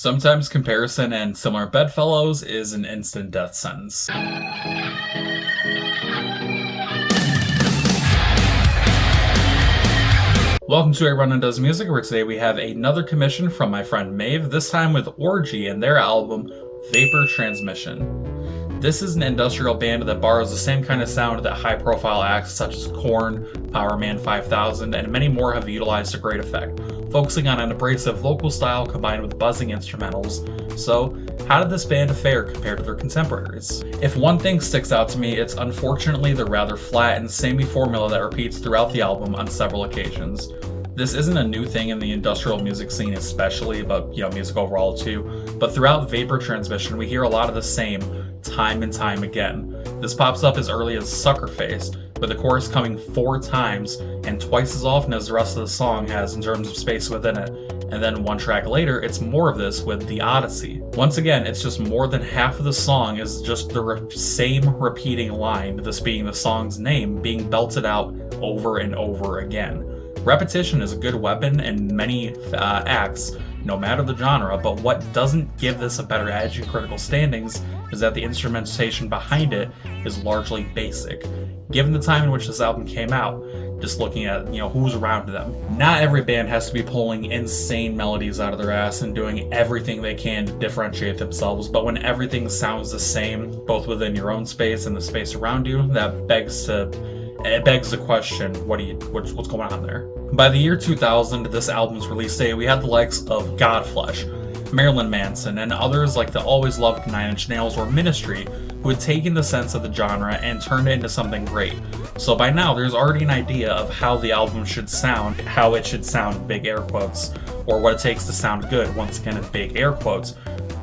Sometimes comparison and similar bedfellows is an instant death sentence. Welcome to A Run Does Music, where today we have another commission from my friend Maeve, this time with Orgy and their album Vapor Transmission. This is an industrial band that borrows the same kind of sound that high-profile acts such as Korn, Powerman 5000, and many more have utilized to great effect, focusing on an abrasive vocal style combined with buzzing instrumentals. So, how did this band fare compared to their contemporaries? If one thing sticks out to me, it's unfortunately the rather flat and samey formula that repeats throughout the album on several occasions. This isn't a new thing in the industrial music scene especially, but music overall too. But throughout Vapor Transmission, we hear a lot of the same time and time again. This pops up as early as Sucker Face, with the chorus coming 4 times and twice as often as the rest of the song has in terms of space within it. And then one track later, it's more of this with The Odyssey. Once again, it's just more than half of the song is just the same repeating line, this being the song's name, being belted out over and over again. Repetition is a good weapon in many acts, no matter the genre, but what doesn't give this a better edge in critical standings is that the instrumentation behind it is largely basic. Given the time in which this album came out, just looking at who's around them, not every band has to be pulling insane melodies out of their ass and doing everything they can to differentiate themselves, but when everything sounds the same, both within your own space and the space around you, that begs the question, what's going on there? By the year 2000, this album's release date, we had the likes of Godflesh, Marilyn Manson, and others like the always loved Nine Inch Nails or Ministry, who had taken the sense of the genre and turned it into something great. So by now, there's already an idea of how the album should sound, how it should sound, big air quotes, or what it takes to sound good, once again in big air quotes,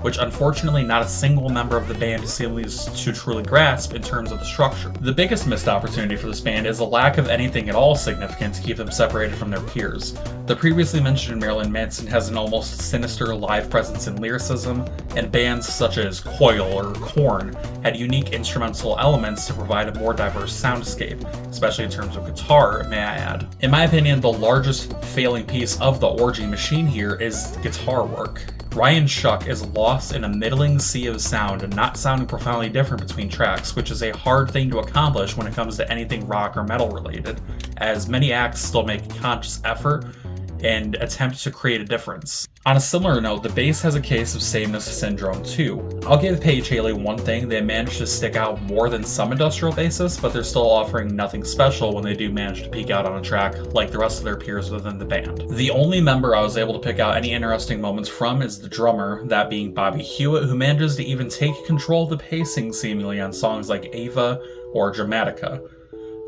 which unfortunately not a single member of the band seems to truly grasp in terms of the structure. The biggest missed opportunity for this band is a lack of anything at all significant to keep them separated from their peers. The previously mentioned Marilyn Manson has an almost sinister live presence in lyricism, and bands such as Coil or Korn had unique instrumental elements to provide a more diverse soundscape, especially in terms of guitar, may I add. In my opinion, the largest failing piece of the Orgy machine here is guitar work. Ryan Shuck is lost in a middling sea of sound and not sounding profoundly different between tracks, which is a hard thing to accomplish when it comes to anything rock or metal related, as many acts still make a conscious effort and attempt to create a difference. On a similar note, the bass has a case of sameness syndrome too. I'll give Paige Haley one thing, they managed to stick out more than some industrial bassists, but they're still offering nothing special when they do manage to peak out on a track like the rest of their peers within the band. The only member I was able to pick out any interesting moments from is the drummer, that being Bobby Hewitt, who manages to even take control of the pacing seemingly on songs like Ava or Dramatica.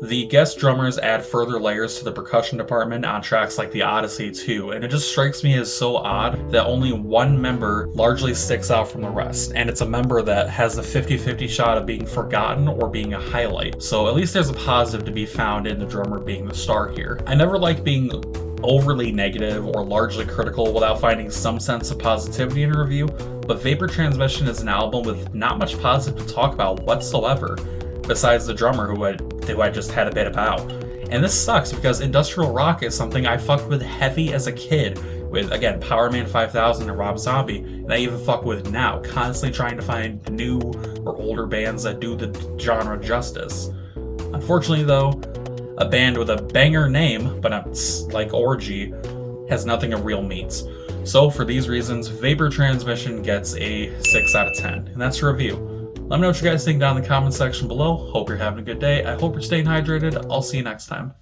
The guest drummers add further layers to the percussion department on tracks like The Odyssey too, and it just strikes me as so odd that only one member largely sticks out from the rest, and it's a member that has the 50-50 shot of being forgotten or being a highlight. So at least there's a positive to be found in the drummer being the star here. I never like being overly negative or largely critical without finding some sense of positivity in a review, but Vapor Transmission is an album with not much positive to talk about whatsoever, besides the drummer who I just had a bit about. And this sucks because industrial rock is something I fucked with heavy as a kid with, again, Powerman 5000 and Rob Zombie, and I even fuck with now, constantly trying to find new or older bands that do the genre justice. Unfortunately though, a band with a banger name, but it's like Orgy, has nothing of real meat. So for these reasons, Vapor Transmission gets a 6 out of 10, and that's a review. Let me know what you guys think down in the comment section below. Hope you're having a good day. I hope you're staying hydrated. I'll see you next time.